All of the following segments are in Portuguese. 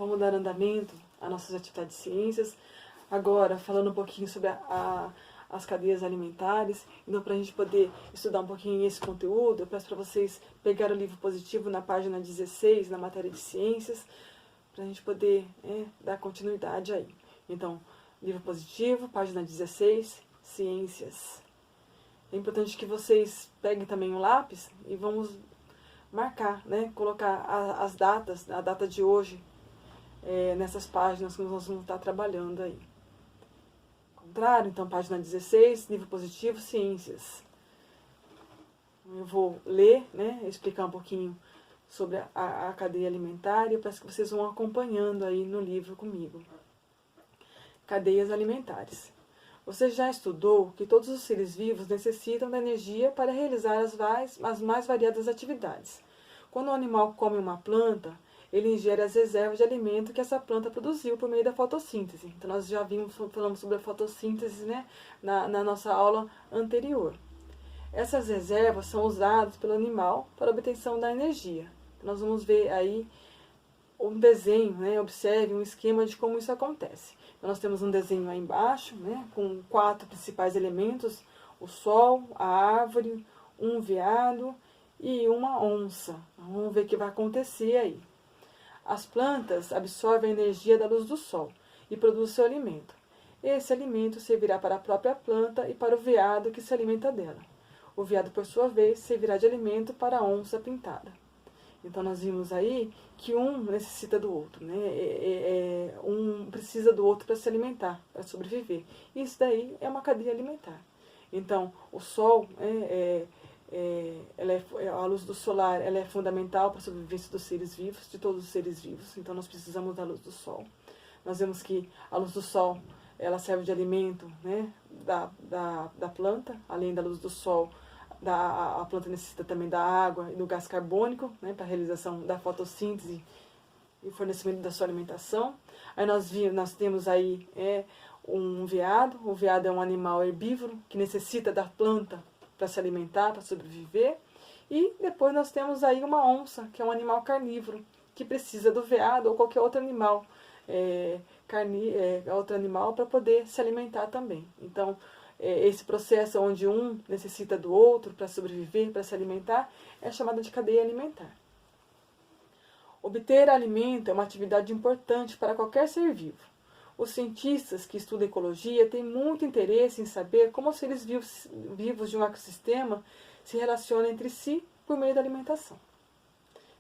vamos dar andamento às nossas atividades de ciências. Agora, falando um pouquinho sobre as cadeias alimentares. Então, para a gente poder estudar um pouquinho esse conteúdo, eu peço para vocês pegarem o livro positivo na página 16, na matéria de ciências, para a gente poder dar continuidade aí. Então, livro positivo, página 16, ciências. É importante que vocês peguem também um lápis e vamos marcar, colocar as datas, a data de hoje, nessas páginas que nós vamos estar trabalhando aí. Contrário, então, página 16, livro positivo, ciências. Eu vou ler, explicar um pouquinho sobre a cadeia alimentar e eu peço que vocês vão acompanhando aí no livro comigo. Cadeias alimentares. Você já estudou que todos os seres vivos necessitam da energia para realizar as mais variadas atividades. Quando um animal come uma planta, ele ingere as reservas de alimento que essa planta produziu por meio da fotossíntese. Então, nós já falamos sobre a fotossíntese na nossa aula anterior. Essas reservas são usadas pelo animal para a obtenção da energia. Nós vamos ver aí um desenho, observe um esquema de como isso acontece. Então, nós temos um desenho aí embaixo, com 4 principais elementos: o sol, a árvore, um veado e uma onça. Vamos ver o que vai acontecer aí. As plantas absorvem a energia da luz do sol e produzem seu alimento. Esse alimento servirá para a própria planta e para o veado que se alimenta dela. O veado, por sua vez, servirá de alimento para a onça pintada. Então, nós vimos aí que um necessita do outro, um precisa do outro para se alimentar, para sobreviver. Isso daí é uma cadeia alimentar. Então, o sol, a luz do solar, ela é fundamental para a sobrevivência dos seres vivos, de todos os seres vivos. Então, nós precisamos da luz do sol. Nós vemos que a luz do sol, ela serve de alimento, da planta. Além da luz do sol, a planta necessita também da água e do gás carbônico, para a realização da fotossíntese e o fornecimento da sua alimentação. Aí nós temos aí um veado. O veado é um animal herbívoro que necessita da planta para se alimentar, para sobreviver. E depois nós temos aí uma onça, que é um animal carnívoro, que precisa do veado ou qualquer outro animal, outro animal para poder se alimentar também. Então, esse processo onde um necessita do outro para sobreviver, para se alimentar, é chamado de cadeia alimentar. Obter alimento é uma atividade importante para qualquer ser vivo. Os cientistas que estudam ecologia têm muito interesse em saber como os seres vivos de um ecossistema se relacionam entre si por meio da alimentação.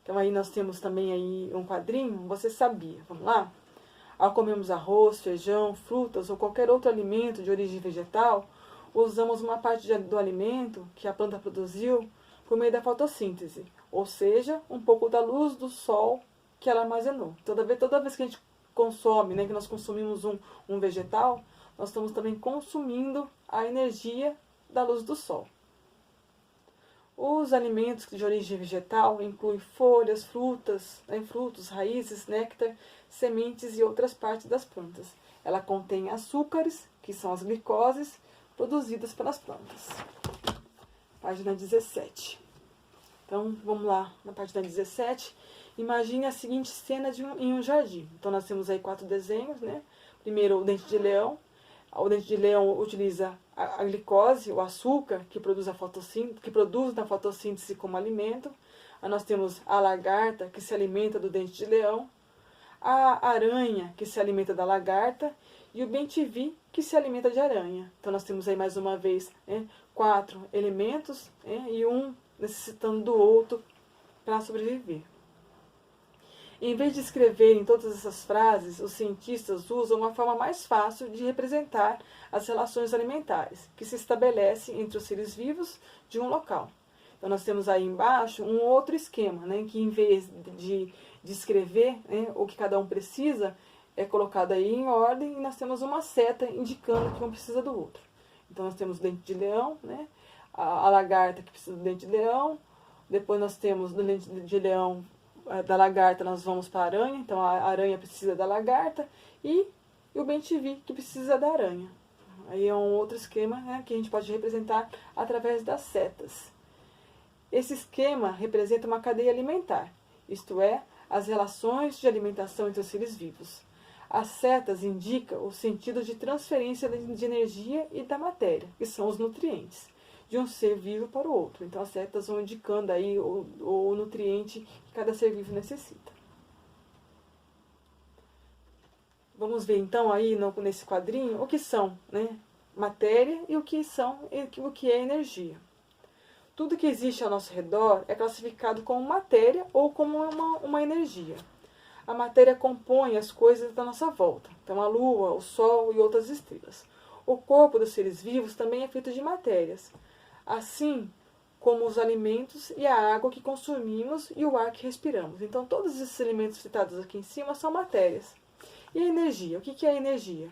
Então aí nós temos também aí um quadrinho, você sabia, vamos lá? Ao comermos arroz, feijão, frutas ou qualquer outro alimento de origem vegetal, usamos uma parte do alimento que a planta produziu por meio da fotossíntese, ou seja, um pouco da luz do sol que ela armazenou. Toda vez que a gente consome, que nós consumimos um vegetal, nós estamos também consumindo a energia da luz do sol. Os alimentos de origem vegetal incluem folhas, frutos, raízes, néctar, sementes e outras partes das plantas. Ela contém açúcares, que são as glicoses, produzidas pelas plantas. Página 17. Então, vamos lá, na página 17. Imagine a seguinte cena em um jardim. Então, nós temos aí 4 desenhos, Primeiro, o dente de leão. O dente de leão utiliza a glicose, o açúcar, que produz na fotossíntese como alimento. Aí nós temos a lagarta, que se alimenta do dente de leão. A aranha, que se alimenta da lagarta. E o bem-te-vi, que se alimenta de aranha. Então, nós temos aí, mais uma vez, 4 elementos, e um necessitando do outro para sobreviver. Em vez de escreverem todas essas frases, os cientistas usam uma forma mais fácil de representar as relações alimentares que se estabelecem entre os seres vivos de um local. Então, nós temos aí embaixo um outro esquema, que em vez de escrever o que cada um precisa, é colocado aí em ordem e nós temos uma seta indicando que um precisa do outro. Então, nós temos o dente de leão, a lagarta que precisa do dente de leão. Depois nós temos do dente de leão, da lagarta nós vamos para a aranha. Então, a aranha precisa da lagarta e o bem-te-vi que precisa da aranha. Aí é um outro esquema que a gente pode representar através das setas. Esse esquema representa uma cadeia alimentar, isto é, as relações de alimentação entre os seres vivos. As setas indicam o sentido de transferência de energia e da matéria, que são os nutrientes, de um ser vivo para o outro. Então as setas vão indicando aí o nutriente que cada ser vivo necessita. Vamos ver então aí nesse quadrinho o que são, né, matéria e o que é energia. Tudo que existe ao nosso redor é classificado como matéria ou como uma energia. A matéria compõe as coisas da nossa volta, então a lua, o sol e outras estrelas. O corpo dos seres vivos também é feito de matérias, assim como os alimentos e a água que consumimos e o ar que respiramos. Então todos esses elementos citados aqui em cima são matérias. E a energia? O que é a energia?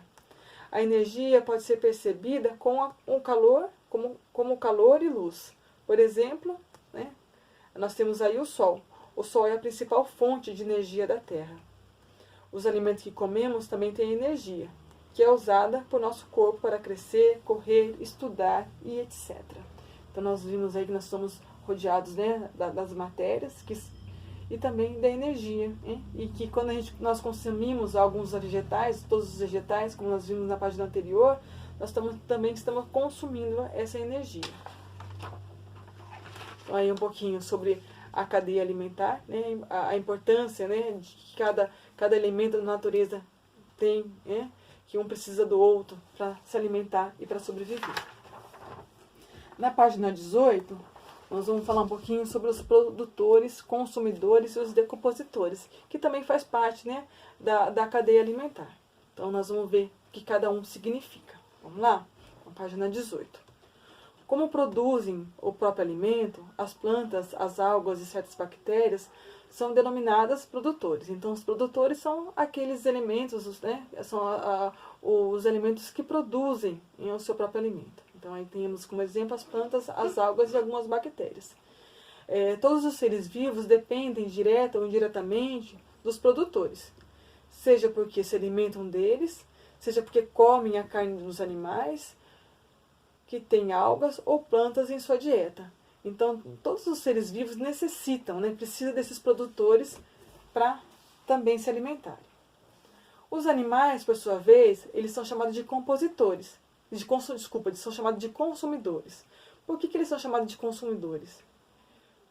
A energia pode ser percebida como calor e luz. Por exemplo, né, nós temos aí o Sol. O Sol é a principal fonte de energia da Terra. Os alimentos que comemos também têm energia, que é usada por nosso corpo para crescer, correr, estudar e etc. Então nós vimos aí que nós somos rodeados, né, das matérias e também da energia. Né? E que quando nós consumimos alguns vegetais, todos os vegetais, como nós vimos na página anterior, nós também estamos consumindo essa energia. Então, aí um pouquinho sobre a cadeia alimentar, né? A importância, né, de que cada elemento da natureza tem, né, que um precisa do outro para se alimentar e para sobreviver. Na página 18, nós vamos falar um pouquinho sobre os produtores, consumidores e os decompositores, que também faz parte, né, da cadeia alimentar. Então nós vamos ver o que cada um significa. Vamos lá? Na página 18. Como produzem o próprio alimento, as plantas, as algas e certas bactérias são denominadas produtores. Então, os produtores são aqueles elementos, né, são os elementos que produzem o seu próprio alimento. Então, aí temos como exemplo as plantas, as algas e algumas bactérias. Todos os seres vivos dependem direta ou indiretamente dos produtores, seja porque se alimentam deles, seja porque comem a carne dos animais, que tem algas ou plantas em sua dieta. Então, todos os seres vivos necessitam, né, precisam desses produtores para também se alimentarem. Os animais, por sua vez, eles são chamados de compositores. Eles são chamados de consumidores. Por que eles são chamados de consumidores?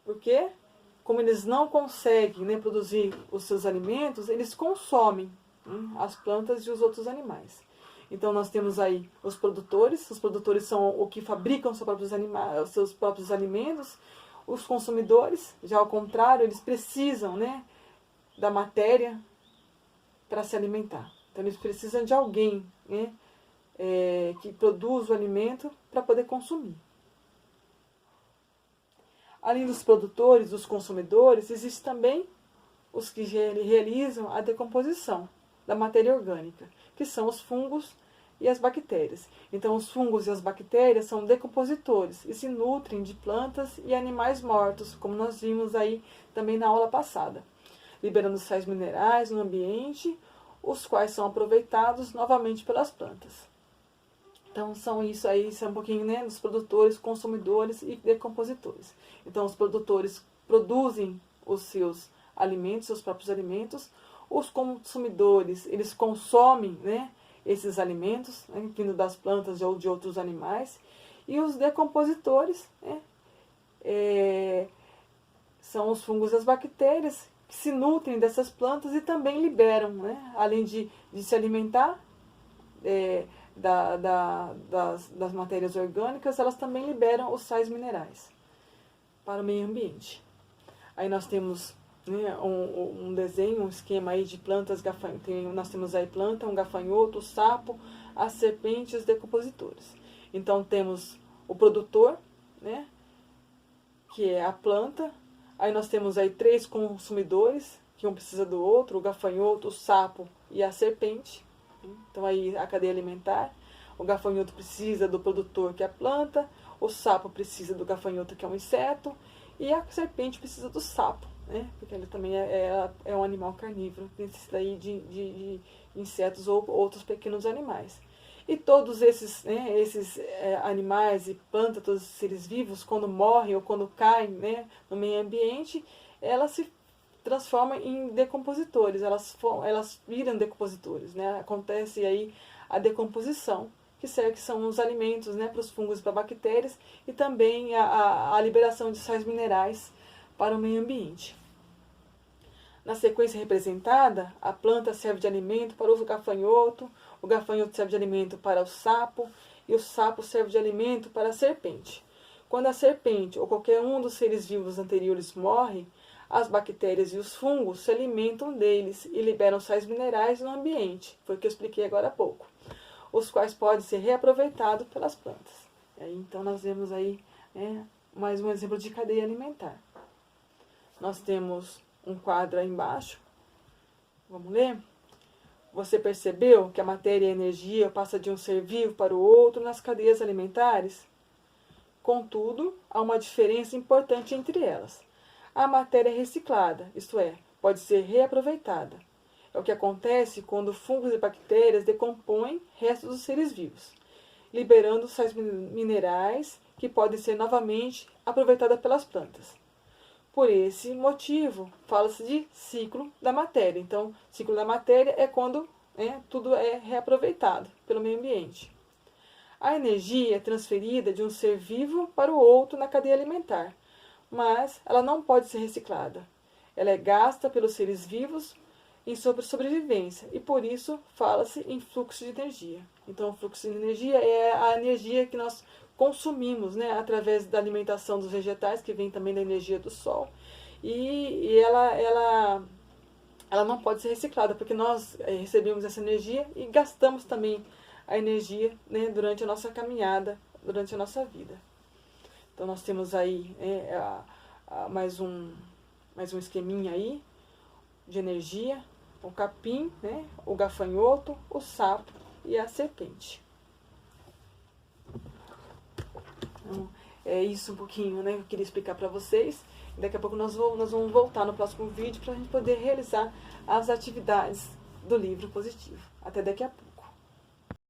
Porque, como eles não conseguem, né, produzir os seus alimentos, eles consomem, né, as plantas e os outros animais. Então, nós temos aí os produtores são o que fabricam seus próprios alimentos. Os consumidores, já ao contrário, eles precisam, né, da matéria para se alimentar. Então, eles precisam de alguém, né, que produz o alimento para poder consumir. Além dos produtores, dos consumidores, existem também os que realizam a decomposição da matéria orgânica, que são os fungos e as bactérias. Então, os fungos e as bactérias são decompositores e se nutrem de plantas e animais mortos, como nós vimos aí também na aula passada, liberando sais minerais no ambiente, os quais são aproveitados novamente pelas plantas. Então, são um pouquinho, né, dos produtores, consumidores e decompositores. Então, os produtores produzem os seus alimentos, seus próprios alimentos. Os consumidores, eles consomem, né, esses alimentos, né, vindo das plantas ou de outros animais. E os decompositores, né, são os fungos e as bactérias que se nutrem dessas plantas e também liberam, né, além de se alimentar das matérias orgânicas, elas também liberam os sais minerais para o meio ambiente. Aí nós temos, né, um desenho, um esquema aí de plantas, nós temos aí planta, um gafanhoto, o sapo, a serpente e os decompositores. Então temos o produtor, né, que é a planta. Aí nós temos aí 3 consumidores, que um precisa do outro, o gafanhoto, o sapo e a serpente. Então aí a cadeia alimentar. O gafanhoto precisa do produtor, que é a planta, o sapo precisa do gafanhoto, que é um inseto, e a serpente precisa do sapo, né? Porque ele também é um animal carnívoro, precisa aí de insetos ou outros pequenos animais. E todos esses animais e plantas, todos os seres vivos, quando morrem ou quando caem, né, no meio ambiente, elas se transformam em decompositores, elas viram decompositores, né? Acontece aí a decomposição, que são os alimentos, né, para os fungos e para bactérias, e também a liberação de sais minerais para o meio ambiente. Na sequência representada, a planta serve de alimento para o gafanhoto serve de alimento para o sapo, e o sapo serve de alimento para a serpente. Quando a serpente ou qualquer um dos seres vivos anteriores morre, as bactérias e os fungos se alimentam deles e liberam sais minerais no ambiente. Foi o que eu expliquei agora há pouco. Os quais podem ser reaproveitados pelas plantas. E aí, então nós vemos aí mais um exemplo de cadeia alimentar. Nós temos um quadro aí embaixo. Vamos ler? Você percebeu que a matéria e a energia passa de um ser vivo para o outro nas cadeias alimentares? Contudo, há uma diferença importante entre elas. A matéria é reciclada, isto é, pode ser reaproveitada. É o que acontece quando fungos e bactérias decompõem restos dos seres vivos, liberando sais minerais que podem ser novamente aproveitados pelas plantas. Por esse motivo, fala-se de ciclo da matéria. Então, ciclo da matéria é quando tudo é reaproveitado pelo meio ambiente. A energia é transferida de um ser vivo para o outro na cadeia alimentar, mas ela não pode ser reciclada. Ela é gasta pelos seres vivos em sobrevivência, e por isso fala-se em fluxo de energia. Então, o fluxo de energia é a energia que nós consumimos, né, através da alimentação dos vegetais, que vem também da energia do sol, e ela não pode ser reciclada, porque nós recebemos essa energia e gastamos também a energia, né, durante a nossa caminhada, durante a nossa vida. Então, nós temos aí mais um esqueminha aí de energia: o capim, né, o gafanhoto, o sapo e a serpente. Então, é isso um pouquinho, né, que eu queria explicar para vocês. Daqui a pouco nós vamos voltar no próximo vídeo para a gente poder realizar as atividades do livro positivo. Até daqui a pouco.